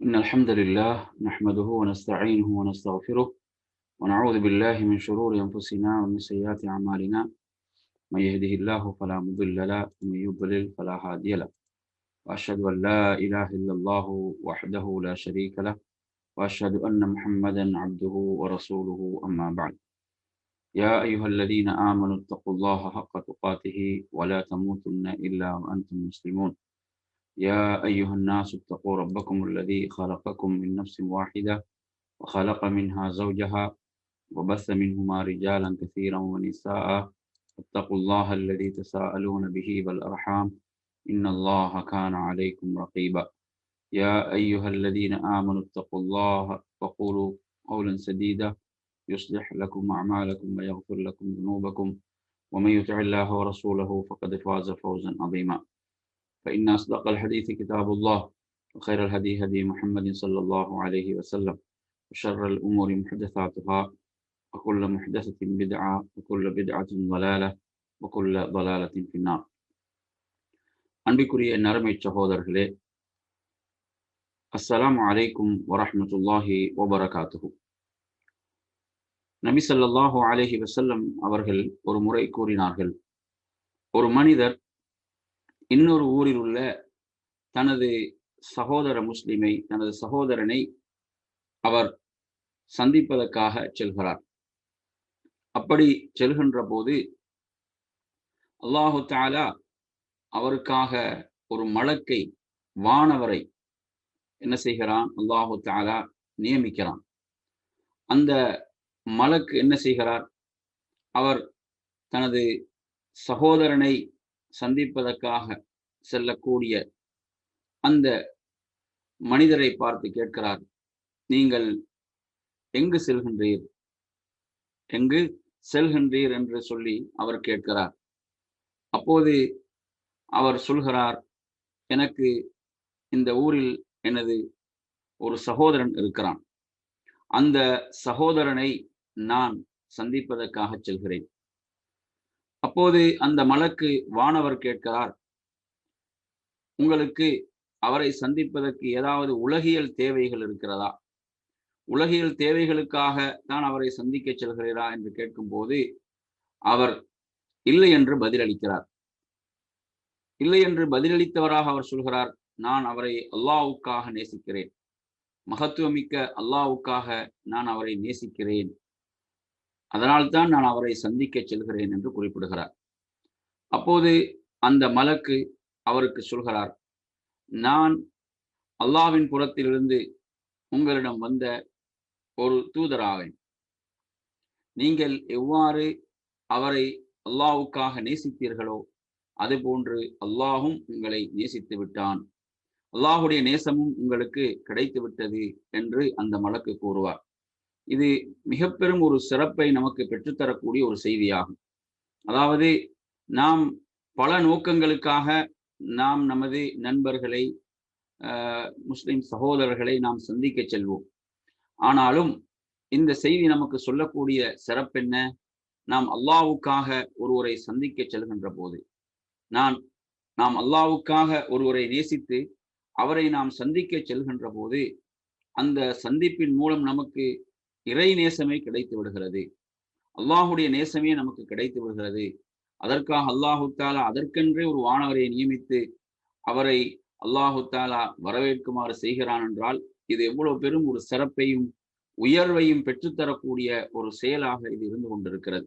إن الحمد لله نحمده ونستعينه ونستغفره ونعوذ بالله من شرور أنفسنا ومن سيئات أعمالنا. من يهده الله فلا مضل له ومن يضلل فلا هادي له. وأشهد أن لا إله إلا الله وحده لا شريك له، وأشهد أن محمدا عبده ورسوله. أما بعد، يا أيها الذين آمنوا اتقوا الله حق تقاته ولا تموتن إلا وأنتم مسلمون. يا أيها الناس اتقوا ربكم الذي خلقكم من نفس واحدة وخلق منها زوجها وبث منهما رجالا كثيرا ونساء. اتقوا الله الذي تساءلون به والأرحام إن الله كان عليكم رقيبا. يا أيها الذين آمنوا اتقوا الله وقولوا قولا سديدا يصلح لكم أعمالكم ويغفر لكم ذنوبكم، ومن يطع الله ورسوله فقد فاز فوزا عظيما. فإن أصدق الحديث كتاب الله، وخير الهدي هدي محمد صلى الله عليه وسلم، وشر الأمور محدثاتها، وكل محدثة بدعة، وكل بدعة ضلالة، وكل ضلالة في النار. அன்பிற்குரிய நறுமை சகோதரர்களே, அஸ்ஸலாமு அலைக்கும் வரஹ்மத்துல்லாஹி வபரகாத்துஹு. நபி ஸல்லல்லாஹு அலைஹி வஸல்லம் அவர்கள் ஒரு முறை கூறினார்கள், ஒரு மனிதர் இன்னொரு ஊரில் உள்ள தனது சகோதர முஸ்லிமை, தனது சகோதரனை அவர் சந்திப்பதற்காக செல்கிறார். அப்படி செல்கின்ற போது அல்லாஹு தஆலா அவருக்காக ஒரு மலக்கை, வானவரை என்ன செய்கிறான்? அல்லாஹு தஆலா நியமிக்கிறான். அந்த மலக்கு என்ன செய்கிறார்? அவர் தனது சகோதரனை சந்திப்பதற்காக செல்லக்கூடிய அந்த மனிதரை பார்த்து கேட்கிறார், நீங்கள் எங்கு செல்கின்றீர், எங்கு செல்கின்றீர் என்று சொல்லி அவர் கேட்கிறார். அப்போது அவர் சொல்கிறார், எனக்கு இந்த ஊரில் எனது ஒரு சகோதரன் இருக்கிறான், அந்த சகோதரனை நான் சந்திப்பதற்காக செல்கிறேன். அப்போது அந்த மலக்கு, வானவர் கேட்கிறார், உங்களுக்கு அவரை சந்திப்பதற்கு ஏதாவது உலகியல் தேவைகள் இருக்கிறதா? உலகியல் தேவைகளுக்காக தான் அவரை சந்திக்க செல்கிறீரா என்று கேட்கும் போது அவர் இல்லை என்று பதிலளிக்கிறார். இல்லை என்று பதிலளித்தவராக அவர் சொல்கிறார், நான் அவரை அல்லாஹ்வுக்காக நேசிக்கிறேன், மகத்துவமிக்க அல்லாஹ்வுக்காக நான் அவரை நேசிக்கிறேன், அதனால்தான் நான் அவரை சந்திக்க செல்கிறேன் என்று குறிப்பிடுகிறார். அப்போது அந்த மலக்கு அவருக்கு சொல்கிறார், நான் அல்லாஹ்வின் புறத்திலிருந்து உங்களிடம் வந்த ஒரு தூதராவேன். நீங்கள் எவ்வாறு அவரை அல்லாஹ்வுக்காக நேசித்தீர்களோ அதுபோன்று அல்லாஹும் உங்களை நேசித்து விட்டான், அல்லாஹுடைய நேசமும் உங்களுக்கு கிடைத்து விட்டது என்று அந்த மலக்கு கூறுவார். இது மிக பெரும் ஒரு சிறப்பை நமக்கு பெற்றுத்தரக்கூடிய ஒரு செய்தியாகும். அதாவது, நாம் பல நோக்கங்களுக்காக நாம் நமது நண்பர்களை, முஸ்லிம் சகோதரர்களை நாம் சந்திக்க செல்வோம். ஆனாலும் இந்த செய்தி நமக்கு சொல்லக்கூடிய சிறப்பென்ன? நாம் அல்லாஹ்வுக்காக ஒருவரை சந்திக்க செல்கின்ற போது, நாம் அல்லாஹ்வுக்காக ஒருவரை நேசித்து அவரை நாம் சந்திக்க செல்கின்ற போது அந்த சந்திப்பின் மூலம் நமக்கு இறை நேசமே கிடைத்து விடுகிறது, அல்லாஹுடைய நேசமே நமக்கு கிடைத்து விடுகிறது. அதற்காக அல்லாஹு தஆலா அதற்கென்றே ஒரு வானவரை நியமித்து அவரை அல்லாஹு தஆலா வரவேற்குமாறு செய்கிறான் என்றால் இது எவ்வளவு பெரும் ஒரு சிறப்பையும் உயர்வையும் பெற்றுத்தரக்கூடிய ஒரு செயலாக இது இருந்து கொண்டிருக்கிறது.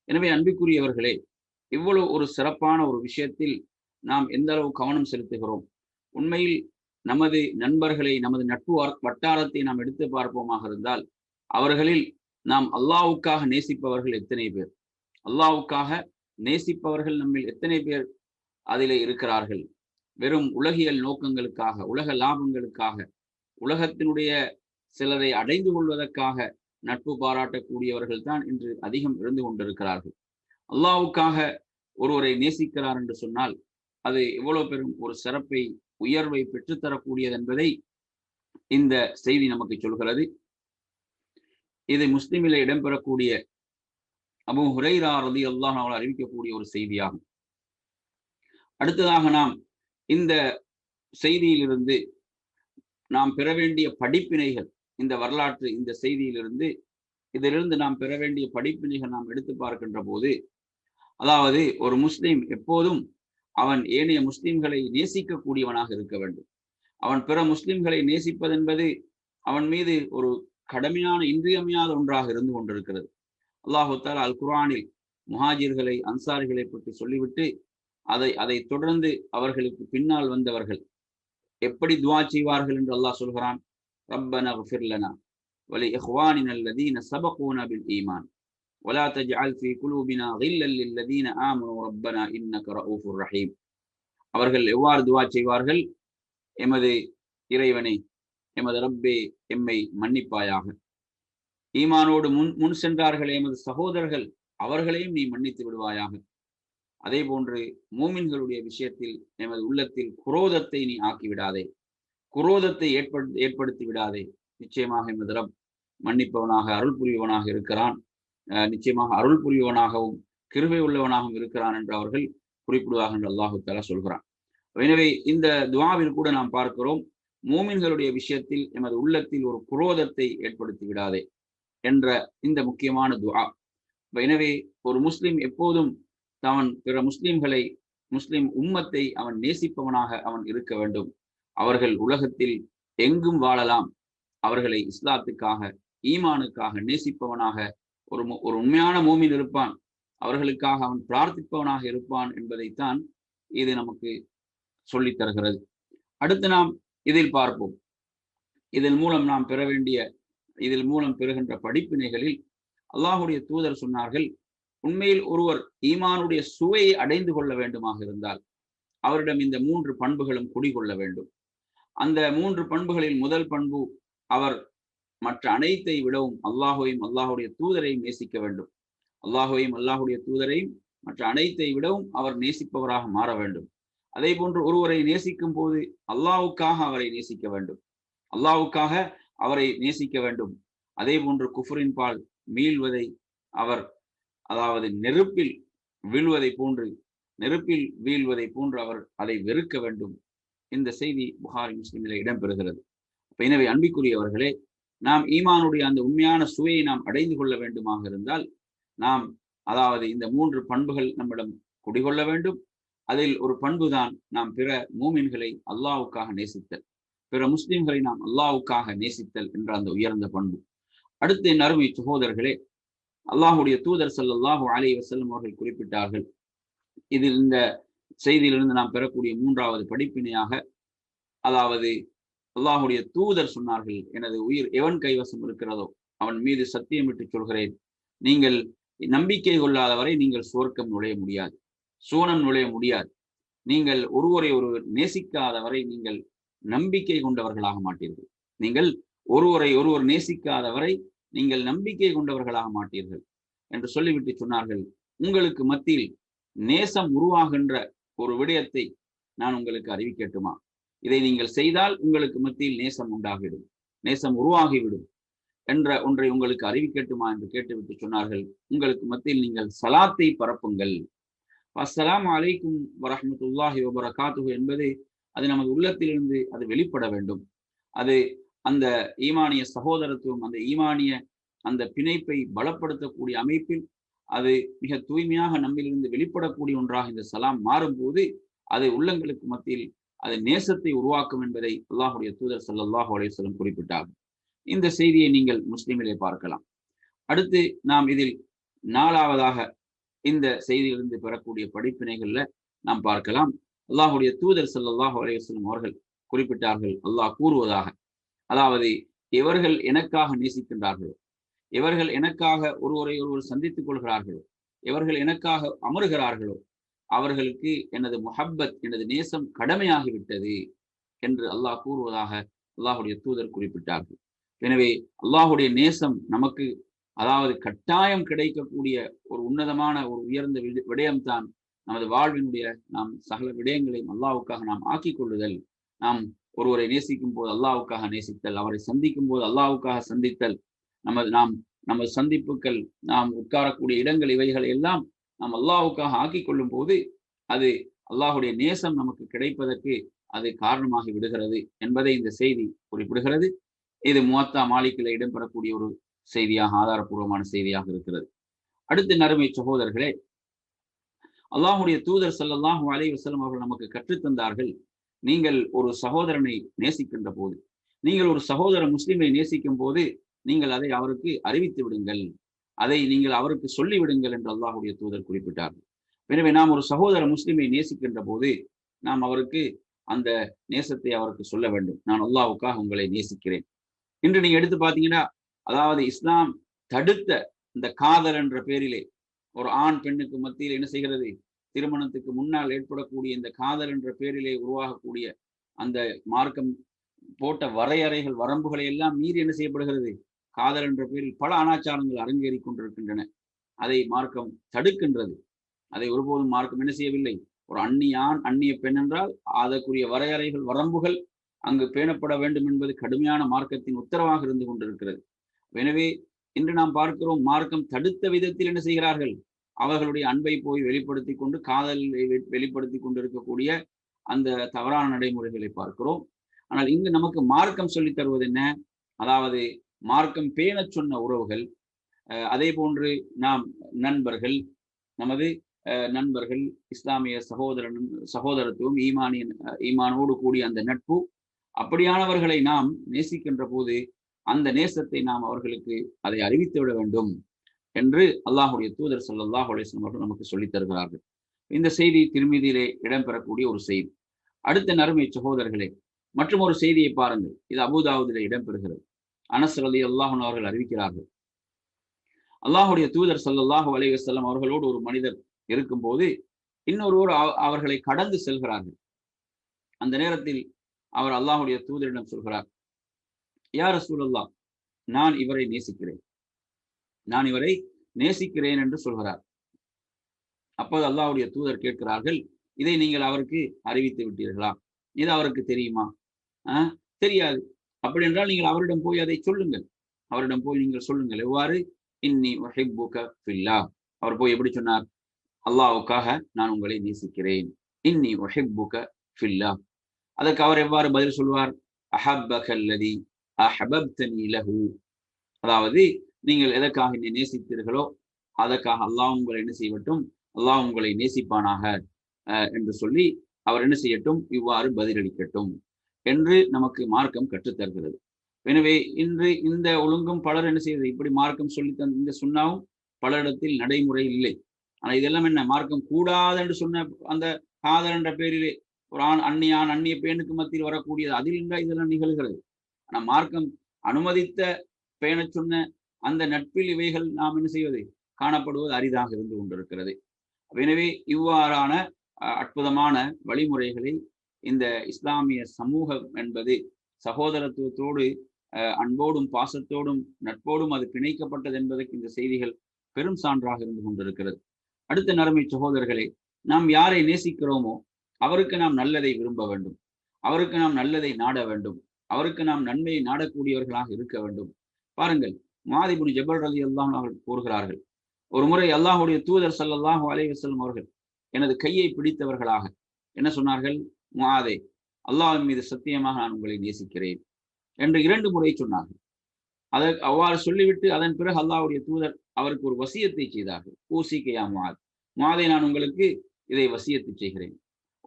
எனவே அன்பிற்குரியவர்களே, இவ்வளவு ஒரு சிறப்பான ஒரு விஷயத்தில் நாம் எந்த அளவு கவனம் செலுத்துகிறோம்? உண்மையில் நமது நண்பர்களை, நமது நட்பு வட்டாரத்தை நாம் எடுத்து பார்ப்போமாக இருந்தால், அவர்களில் நாம் அல்லாஹ்வுக்காக நேசிப்பவர்கள் எத்தனை பேர்? அல்லாஹ்வுக்காக நேசிப்பவர்கள் நம்மில் எத்தனை பேர் அதிலே இருக்கிறார்கள்? வெறும் உலகியல் நோக்கங்களுக்காக, உலக லாபங்களுக்காக, உலகத்தினுடைய சிலரை அடைந்து கொள்வதற்காக நட்பு பாராட்டக்கூடியவர்கள் தான் இன்று அதிகம் இருந்து கொண்டிருக்கிறார்கள். அல்லாஹ்வுக்காக ஒருவரை நேசிக்கிறார் என்று சொன்னால் அது எவ்வளவு பெரும் ஒரு சிறப்பை, உயர்வை பெற்றுத்தரக்கூடியது என்பதை இந்த செய்தி நமக்கு சொல்கிறது. இது முஸ்லிமிலே இடம்பெறக்கூடிய அபூ ஹுரைரா ரலியல்லாஹு அன்ஹு அறிவிக்கக்கூடிய ஒரு செய்தியாகும். அடுத்ததாக நாம் இந்த செய்தியிலிருந்து நாம் பெற வேண்டிய படிப்பினைகள் இந்த வரலாற்று இந்த செய்தியிலிருந்து இதிலிருந்து நாம் பெற வேண்டிய படிப்பினைகள் நாம் எடுத்து பார்க்கின்ற போது, அதாவது ஒரு முஸ்லிம் எப்போதும் அவன் ஏனைய முஸ்லிம்களை நேசிக்கக்கூடியவனாக இருக்க வேண்டும். அவன் பிற முஸ்லிம்களை நேசிப்பதென்பது அவன் மீது ஒரு கடமையான இன்றியமையாத ஒன்றாக இருந்து கொண்டிருக்கிறது. அல்லாஹு தஆலா அல் குர்ஆனில் முஹாஜிர்களை அன்சாரிகளை பற்றி சொல்லிவிட்டு அதை தொடர்ந்து அவர்களுக்கு பின்னால் வந்தவர்கள் எப்படி துஆ செய்வார்கள் என்று அல்லாஹ் சொல்கிறான். ரப்பனா இக்ஃபிர் லனா வலி இஹ்வானினா அல்லதீன சபகூனா பில் ஈமான் வலா தஜ்அல் ஃபீ குலூபினா கில்லல் லில்லதீன ஆமனூ ரப்பனா இன்னக ரഊஃபுர் ரஹீம். அவர்கள் எவ்வாறு துஆ செய்வார்கள்? எமது இறைவனே, எமது ரப்பே, எம்மை மன்னிப்பாயாக. ஈமானோடு முன் சென்றார்கள் எமது சகோதரர்கள், அவர்களையும் நீ மன்னித்து விடுவாயாக. அதே போன்று மூமின்களுடைய விஷயத்தில் எமது உள்ளத்தில் குரோதத்தை நீ ஆக்கிவிடாதே, குரோதத்தை ஏற்படுத்தி விடாதே. நிச்சயமாக எமது ரப் மன்னிப்பவனாக அருள் புரிவனாக இருக்கிறான். நிச்சயமாக அருள் புரிவனாகவும் கிருபை உள்ளவனாகவும் இருக்கிறான் என்று அவர்கள் குறிப்பிடுவார்கள் என்று அல்லாஹு தஆலா சொல்கிறான். எனவே இந்த துஆவில் கூட நாம் பார்க்கிறோம், மூமின்களுடைய விஷயத்தில் எமது உள்ளத்தில் ஒரு குரோதத்தை ஏற்படுத்தி விடாதே என்ற இந்த முக்கியமான துஆ. எனவே ஒரு முஸ்லிம் எப்போதும் அவன் பிற முஸ்லிம்களை, முஸ்லிம் உம்மத்தை அவன் நேசிப்பவனாக அவன் இருக்க வேண்டும். அவர்கள் உலகத்தில் எங்கும் வாழலாம். அவர்களை இஸ்லாத்துக்காக, ஈமானுக்காக நேசிப்பவனாக ஒரு உண்மையான மூமின் இருப்பான். அவர்களுக்காக அவன் பிரார்த்திப்பவனாக இருப்பான் என்பதைத்தான் இது நமக்கு சொல்லித் தருகிறது. அடுத்து நாம் இதில் பார்ப்போம். இதில் மூலம் பெறுகின்ற படிப்பினைகளில் அல்லாஹுடைய தூதர் சொன்னார்கள், உண்மையில் ஒருவர் ஈமானுடைய சுவையை அடைந்து கொள்ள வேண்டுமாக இருந்தால் அவரிடம் இந்த 3 பண்புகளும் குடிகொள்ள வேண்டும். அந்த 3 பண்புகளில் முதல் பண்பு, அவர் மற்ற அனைத்தை விடவும் அல்லாஹுவையும் அல்லாஹுடைய தூதரையும் நேசிக்க வேண்டும். அல்லாஹுவையும் அல்லாஹுடைய தூதரையும் மற்ற அனைத்தை விடவும் அவர் நேசிப்பவராக மாற வேண்டும். அதே போன்று ஒருவரை நேசிக்கும் போது அல்லாஹ்வுக்காக அவரை நேசிக்க வேண்டும், அல்லாஹ்வுக்காக அவரை நேசிக்க வேண்டும். அதே போன்று குஃப்ரின் பால் மீள்வதை அவர், அதாவது நெருப்பில் வீழ்வதை போன்று அவர் அதை வெறுக்க வேண்டும். இந்த செய்தி புகாரி முஸ்லிமிலே இடம்பெறுகிறது. எனவே அன்பிற்குரியவர்களே, நாம் ஈமானுடைய அந்த உண்மையான சுவையை நாம் அடைந்து கொள்ள வேண்டுமாக இருந்தால் நாம், அதாவது இந்த 3 பண்புகள் நம்மிடம் குடிகொள்ள வேண்டும். அதில் ஒரு பண்புதான் நாம் பிற மூமின்களை அல்லாஹ்வுக்காக நேசித்தல், பிற முஸ்லிம்களை நாம் அல்லாஹ்வுக்காக நேசித்தல் என்ற அந்த உயர்ந்த பண்பு. அடுத்து என் அருமை சகோதரர்களே, அல்லாஹுடைய தூதர் ஸல்லல்லாஹு அலைஹி வஸல்லம் அவர்கள் குறிப்பிட்டார்கள். இதில் இந்த செய்தியிலிருந்து நாம் பெறக்கூடிய 3வது படிப்பினையாக, அதாவது அல்லாஹுடைய தூதர் சொன்னார்கள், எனது உயிர் எவன் கைவசம் இருக்கிறதோ அவன் மீது சத்தியமிட்டு சொல்கிறேன், நீங்கள் நம்பிக்கை கொள்ளாதவரை நீங்கள் சுவர்க்கம் நுழைய முடியாது, சூனம் நுழைய முடியாது. நீங்கள் ஒருவரை ஒருவர் நேசிக்காதவரை நீங்கள் நம்பிக்கை கொண்டவர்களாக மாட்டீர்கள். நீங்கள் ஒருவரை ஒருவர் நேசிக்காதவரை நீங்கள் நம்பிக்கை கொண்டவர்களாக மாட்டீர்கள் என்று சொல்லிவிட்டு சொன்னார்கள், உங்களுக்கு மத்தியில் நேசம் உருவாகின்ற ஒரு விடயத்தை நான் உங்களுக்கு அறிவிக்கட்டுமா? இதை நீங்கள் செய்தால் உங்களுக்கு மத்தியில் நேசம் உண்டாகிவிடும், நேசம் உருவாகிவிடும் என்ற ஒன்றை உங்களுக்கு அறிவிக்கட்டுமா என்று கேட்டுவிட்டு சொன்னார்கள், உங்களுக்கு மத்தியில் நீங்கள் சலாத்தை பரப்புங்கள். அஸ்ஸலாமு அலைக்கும் வரஹ்மத்துல்லாஹி வபரகாத்துஹு என்பது அது நமது உள்ளத்திலிருந்து அது வெளிப்பட வேண்டும். அது அந்த ஈமானிய சகோதரத்துவம், அந்த ஈமானிய அந்த பிணைப்பை பலப்படுத்தக்கூடிய அமைப்பில் அது மிக தூய்மையாக நம்மிலிருந்து வெளிப்படக்கூடிய ஒன்றாக இந்த சலாம் மாறும்போது அது உள்ளங்களுக்கு மத்தியில் அது நேசத்தை உருவாக்கும் என்பதை அல்லாஹுடைய தூதர் ஸல்லல்லாஹு அலைஹி வஸல்லம் குறிப்பிட்டார்கள். இந்த செய்தியை நீங்கள் முஸ்லிமிலே பார்க்கலாம். அடுத்து நாம் இதில் 4வதாக இந்த செய்தியிலிருந்து பெறக்கூடிய படிப்பினைகள்ல நாம் பார்க்கலாம். அல்லாஹுடைய தூதர் ஸல்லல்லாஹு அலைஹி வஸல்லம் அவர்கள் குறிப்பிட்டார்கள், அல்லாஹ் கூறுவதாக, அதாவது எவர்கள் எனக்காக நேசிக்கின்றார்களோ, எவர்கள் எனக்காக ஒருவரை ஒருவர் சந்தித்துக் கொள்கிறார்களோ, எவர்கள் எனக்காக அமருகிறார்களோ அவர்களுக்கு எனது முஹப்பத், எனது நேசம் கடமையாகிவிட்டது என்று அல்லாஹ் கூறுவதாக அல்லாஹுடைய தூதர் குறிப்பிட்டார்கள். எனவே அல்லாஹுடைய நேசம் நமக்கு, அதாவது கட்டாயம் கிடைக்கக்கூடிய ஒரு உன்னதமான ஒரு உயர்ந்த விடயம்தான் நமது வாழ்வினுடைய நாம் சகல விடயங்களையும் அல்லாஹ்வுக்காக நாம் ஆக்கிக் கொள்ளுதல். நாம் ஒருவரை நேசிக்கும் போது அல்லாஹ்வுக்காக நேசித்தல், அவரை சந்திக்கும் போது அல்லாஹ்வுக்காக சந்தித்தல், நமது சந்திப்புகள், நாம் உட்காரக்கூடிய இடங்கள், இவைகளை எல்லாம் நாம் அல்லாஹ்வுக்காக ஆக்கிக் கொள்ளும் போது அது அல்லாஹுடைய நேசம் நமக்கு கிடைப்பதற்கு அது காரணமாகி விடுகிறது என்பதை இந்த செய்தி குறிப்பிடுகிறது. இது முவத்தா மாலிக்கில் இடம்பெறக்கூடிய ஒரு செய்தியாக, ஆதாரப்பூர்வமான செய்தியாக இருக்கிறது. அடுத்து நறுமை சகோதரர்களே, அல்லாஹுடைய தூதர் ஸல்லல்லாஹு அலைஹி வஸல்லம் அவர்கள் நமக்கு கற்றுத்தந்தார்கள், நீங்கள் ஒரு சகோதரனை நேசிக்கின்ற போது, நீங்கள் ஒரு சகோதர முஸ்லிமை நேசிக்கும் போது நீங்கள் அதை அவருக்கு அறிவித்து விடுங்கள், அதை நீங்கள் அவருக்கு சொல்லிவிடுங்கள் என்று அல்லாஹுடைய தூதர் குறிப்பிட்டார்கள். எனவே நாம் ஒரு சகோதர முஸ்லிமை நேசிக்கின்ற போது நாம் அவருக்கு அந்த நேசத்தை அவருக்கு சொல்ல வேண்டும். நான் அல்லாஹ்வுக்காக உங்களை நேசிக்கிறேன். இன்று நீங்க எடுத்து பார்த்தீங்கன்னா, அதாவது இஸ்லாம் தடுத்த இந்த காதல் என்ற பேரிலே ஒரு ஆண் பெண்ணுக்கு மத்தியில் என்ன செய்கிறது, திருமணத்துக்கு முன்னால் ஏற்படக்கூடிய இந்த காதல் என்ற பேரிலே உருவாகக்கூடிய அந்த மார்க்கம் போட்ட வரையறைகள், வரம்புகளை எல்லாம் மீறி என்ன செய்யப்படுகிறது, காதல் என்ற பேரில் பல அனாச்சாரங்கள் அரங்கேறிக் கொண்டிருக்கின்றன. அதை மார்க்கம் தடுக்கின்றது. அதை ஒருபோதும் மார்க்கம் என்ன செய்யவில்லை. ஒரு அந்நிய ஆண் அந்நிய பெண் என்றால் அதற்குரிய வரையறைகள், வரம்புகள் அங்கு பேணப்பட வேண்டும் என்பது கடுமையான மார்க்கத்தின் உத்தரவாக இருந்து கொண்டிருக்கிறது. எனவே இன்று நாம் பார்க்கிறோம், மார்க்கம் தடுத்த விதத்தில் என்ன செய்கிறார்கள், அவர்களுடைய அன்பை போய் வெளிப்படுத்தி கொண்டு, காதலை வெளிப்படுத்தி கொண்டிருக்கக்கூடிய அந்த தவறான நடைமுறைகளை பார்க்கிறோம். ஆனால் இங்கு நமக்கு மார்க்கம் சொல்லித் தருவது என்ன, அதாவது மார்க்கம் பேண சொன்ன உறவுகள், அதே போன்று நாம் நண்பர்கள், நமது நண்பர்கள், இஸ்லாமிய சகோதரத்துவம், ஈமானோடு கூடிய அந்த நட்பு, அப்படியானவர்களை நாம் நேசிக்கின்ற போது அந்த நேசத்தை நாம் அவர்களுக்கு அதை அறிவித்து விட வேண்டும் என்று அல்லாஹுடைய தூதர் ஸல்லல்லாஹு அலைஹி வஸல்லம் அவர்கள் நமக்கு சொல்லித் தருகிறார்கள். இந்த செய்தி திருமிதியிலே இடம்பெறக்கூடிய ஒரு செய்தி. அடுத்த நறுமை சகோதரர்களே, மற்றும் ஒரு செய்தியை பாருங்கள். இது அபூதாவுதிலே இடம்பெறுகிறது. அனஸ் ரலியல்லாஹு அன்ஹு அவர்கள் அறிவிக்கிறார்கள், அல்லாஹுடைய தூதர் ஸல்லல்லாஹு அலைஹி வஸல்லம் அவர்களோடு ஒரு மனிதர் இருக்கும்போது இன்னொருவர் அவர்களை கடந்து செல்கிறார்கள். அந்த நேரத்தில் அவர் அல்லாஹுடைய தூதரிடம் சொல்கிறார், யா ரசூலல்லாஹ், நான் இவரை நேசிக்கிறேன் என்று சொல்கிறார். அப்போது அல்லாஹுடைய தூதர் கேட்கிறார்கள், இதை நீங்கள் அவருக்கு அறிவித்து விட்டீர்களா, இது அவருக்கு தெரியுமா? தெரியாது. அப்படி என்றால் நீங்கள் அவரிடம் போய் அதை சொல்லுங்கள், அவரிடம் போய் நீங்கள் சொல்லுங்கள். எவ்வாறு? இன்னி உஹிப்புக ஃபில்லாஹ். அவர் போய் எப்படி சொன்னார், அல்லாஹ்வுக்காக நான் உங்களை நேசிக்கிறேன், இன்னி உஹிப்புக ஃபில்லாஹ். அதற்கு அவர் எவ்வாறு பதில் சொல்வார், அஹப்பகல்லதி அஹபப்தனி லஹு. அதாவது நீங்கள் எதற்காக என்னை நேசித்தீர்களோ அதற்காக அல்லாஹ் உங்களை என்ன செய்யட்டும், அல்லாஹ் உங்களை நேசிப்பானாக என்று சொல்லி அவர் என்ன செய்யட்டும், இவ்வாறு பதிலளிக்கட்டும் என்று நமக்கு மார்க்கம் கற்றுத்தருகிறது. எனவே இன்று இந்த ஒழுங்கும் பலர் என்ன செய்வது, இப்படி மார்க்கம் சொல்லி தந்த இந்த சுன்னாவும் பலரிடத்தில் நடைமுறை இல்லை. ஆனால் இதெல்லாம் என்ன, மார்க்கம் கூடாது என்று சொன்ன அந்த காதல் என்ற பேரிலே ஒரு அந்நிய பெண்ணுக்கு மத்தியில் வரக்கூடியது, அதில் இருந்தால் இதெல்லாம் நிகழ்கிறது. ஆனால் மார்க்கம் அனுமதித்த பேண சொன்ன அந்த நட்பில் இவைகள் நாம் என்ன செய்வது, காணப்படுவது அரிதாக இருந்து கொண்டிருக்கிறது. எனவே இவ்வாறான அற்புதமான வழிமுறைகளை இந்த இஸ்லாமிய சமூகம் என்பது சகோதரத்துவத்தோடு அன்போடும் பாசத்தோடும் நட்போடும் அது பிணைக்கப்பட்டது என்பதற்கு இந்த செய்திகள் பெரும் சான்றாக இருந்து கொண்டிருக்கிறது. அடுத்த நறுமை சகோதரர்களே, நாம் யாரை நேசிக்கிறோமோ அவருக்கு நாம் நல்லதை விரும்ப வேண்டும், அவருக்கு நாம் நல்லதை நாட வேண்டும், அவருக்கு நாம் நன்மையை நாடக்கூடியவர்களாக இருக்க வேண்டும். பாருங்கள், முஆத் இப்னு ஜபல் ரலியல்லாஹு அன்ஹு அவர்கள் கூறுகிறார்கள், ஒரு முறை அல்லாஹுடைய தூதர் ஸல்லல்லாஹு அலைஹி வஸல்லம் அவர்கள் எனது கையை பிடித்தவர்களாக என்ன சொன்னார்கள், முஆதே, அல்லாஹ்வின் மீது சத்தியமாக நான் உங்களை நேசிக்கிறேன் என்று 2 முறை சொன்னார்கள். அதற்கு அவ்வாறு சொல்லிவிட்டு அதன் பிறகு அல்லாஹ்வுடைய தூதர் அவருக்கு ஒரு வசியத்தை செய்தார்கள். ஊசிக யா முஆத், முஆதே, நான் உங்களுக்கு இதை வசியத்து செய்கிறேன்,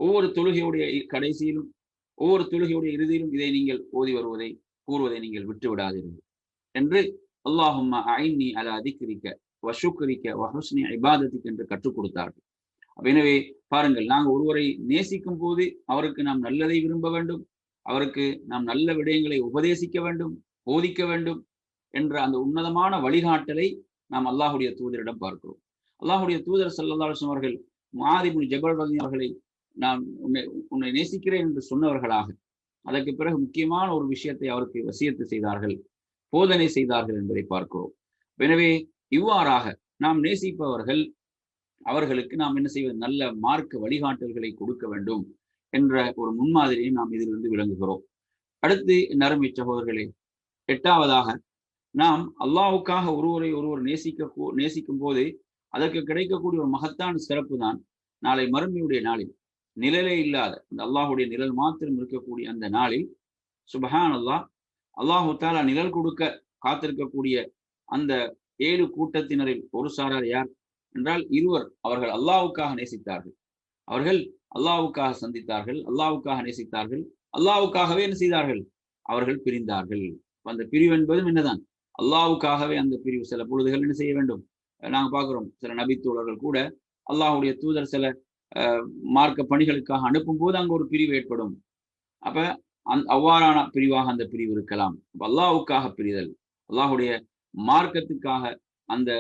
ஒவ்வொரு தொழுகையுடைய கடைசியிலும் ஒவ்வொரு தொழுகையுடைய இறுதியிலும் இதை நீங்கள் ஓதி வருவதை கூறுவதை நீங்கள் விட்டு விடாதீர்கள் என்று அல்லாஹும்ம அஇன்னி அலா திக்ரிக வ ஷுக்ரிக வ ஹுஸ்னி இபாதத்திக் என்று கற்றுக் கொடுத்தார்கள். எனவே பாருங்கள், நாங்கள் ஒருவரை நேசிக்கும் போது அவருக்கு நாம் நல்லதை விரும்ப வேண்டும், அவருக்கு நாம் நல்ல விடயங்களை உபதேசிக்க வேண்டும், போதிக்க வேண்டும் என்ற அந்த உன்னதமான வழிகாட்டலை நாம் அல்லாஹுடைய தூதரிடம் பார்க்கிறோம். அல்லாஹுடைய தூதர் ஸல்லல்லாஹு அலைஹி வஸல்லம் அவர்கள் முஆத் இப்னு ஜபல் ரலியல்லாஹு அவர்களை நான் உன்னை நேசிக்கிறேன் என்று சொன்னவர்களாக அதற்கு பிறகு முக்கியமான ஒரு விஷயத்தை அவருக்கு வசியத்து செய்தார்கள், போதனை செய்தார்கள் என்பதை பார்க்கிறோம். எனவே இவ்வாறாக நாம் நேசிப்பவர்கள் அவர்களுக்கு நாம் என்ன செய்வது, நல்ல மார்க்க வழிகாட்டல்களை கொடுக்க வேண்டும் என்ற ஒரு முன்மாதிரியை நாம் இதிலிருந்து விளங்குகிறோம். அடுத்து நறுமை சகோதரர்களே, 8வதாக நாம் அல்லாஹ்வுக்காக ஒருவர் நேசிக்கும் போது அதற்கு கிடைக்கக்கூடிய ஒரு மகத்தான சிறப்பு தான் நாளை மறுமையுடைய நாளில் நிழலே இல்லாத இந்த அல்லாஹுடைய நிழல் மாத்திரம் இருக்கக்கூடிய அந்த நாளில் சுபஹான் அல்லாஹ், அல்லாஹு தாலா நிழல் கொடுக்க காத்திருக்கக்கூடிய அந்த 7 கூட்டத்தினரில் ஒரு சாரார் யார் என்றால் இருவர். அவர்கள் அல்லாஹ்வுக்காக நேசித்தார்கள், அவர்கள் அல்லாஹ்வுக்காக சந்தித்தார்கள், அல்லாஹ்வுக்காக நேசித்தார்கள், அல்லாஹ்வுக்காகவே என்ன செய்தார்கள், அவர்கள் பிரிந்தார்கள். அந்த பிரிவு என்பதும் என்னதான், அல்லாஹ்வுக்காகவே அந்த பிரிவு. சில பொழுதுகள் என்ன செய்ய வேண்டும், நாங்க பார்க்கிறோம் சில நபித்தோழர்கள் கூட அல்லாஹ்வுடைய தூதர் சில மார்க்க பணிகளுக்காக அனுப்பும் போது அங்க ஒரு பிரிவு ஏற்படும். அப்ப அவ்வாறான பிரிவாக அந்த பிரிவு இருக்கலாம். அல்லாஹ்வுக்காக பிரிதல், அல்லாஹுடைய மார்க்கத்துக்காக அந்த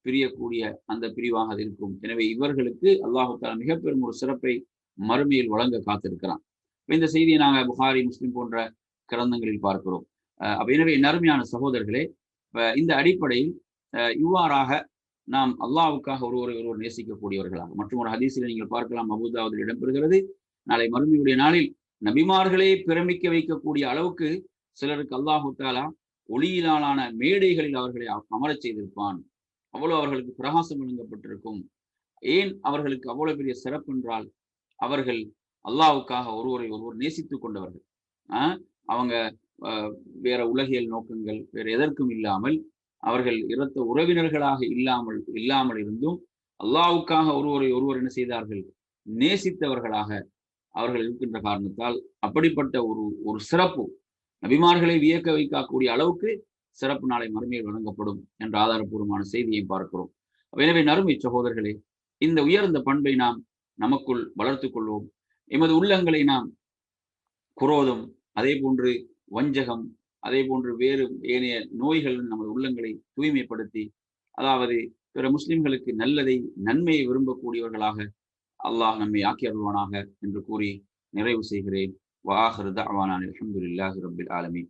பிரியக்கூடிய அந்த பிரிவாக அது இருக்கும். எனவே இவர்களுக்கு அல்லாஹு தஆலா மிக பெரும் ஒரு சிறப்பை மறுமையில் வழங்க காத்திருக்கிறான். இந்த செய்தியை நாங்க புகாரி, முஸ்லிம் போன்ற கிரந்தங்களில் பார்க்கிறோம். அப்ப எனவே நறுமையான சகோதரர்களே, இந்த அடிப்படையில் இவ்வாறாக நாம் அல்லாஹ்வுக்காக ஒருவர் நேசிக்கக்கூடியவர்களாக, மற்றும் ஒரு ஹதீஸில் நீங்கள் பார்க்கலாம், அபூதாவுதில் இடம்பெறுகிறது, நாளை மறுமையுடைய நாளில் நபிமார்களே பிரமிக்க வைக்கக்கூடிய அளவுக்கு சிலருக்கு அல்லாஹு தஆலா ஒளியிலான மேடைகளில் அவர்களை அமரச் செய்திருப்பான். அவ்வளவு அவர்களுக்கு பிரகாசம் வழங்கப்பட்டிருக்கும். ஏன் அவர்களுக்கு அவ்வளவு பெரிய சிறப்பு என்றால், அவர்கள் அல்லாஹ்வுக்காக ஒருவர் நேசித்துக் கொண்டவர்கள். அவங்க வேற உலகியல் நோக்கங்கள் வேற எதற்கும் இல்லாமல், அவர்கள் இரத்த உறவினர்களாக இல்லாமல் இருந்தும் அல்லாஹ்வுக்காக ஒருவர் என்ன செய்தார்கள், நேசித்தவர்களாக அவர்கள் இருக்கின்ற காரணத்தால் அப்படிப்பட்ட ஒரு சிறப்பு நபிமார்களை வியக்க வைக்கக்கூடிய அளவுக்கு சிறப்பு நாளை மறுமையில் வழங்கப்படும் என்ற ஆதாரபூர்வமான செய்தியை பார்க்கிறோம். எனவே நறுமை சகோதரர்களே, இந்த உயர்ந்த பண்பை நாம் நமக்குள் வளர்த்துக் கொள்வோம். எமது உள்ளங்களை நாம் குரோதம், அதே போன்று வஞ்சகம், அதே போன்று வேறு ஏனைய நோய்கள் நமது உள்ளங்களை தூய்மைப்படுத்தி, அதாவது பிற முஸ்லிம்களுக்கு நல்லதை நன்மையை விரும்பக்கூடியவர்களாக அல்லாஹ் நம்மை ஆக்கி அருள்வானாக என்று கூறி நிறைவு செய்கிறேன். வஆகிரு தஅவானா அல்ஹம்துலில்லாஹி ரப்பில் ஆலமீன்.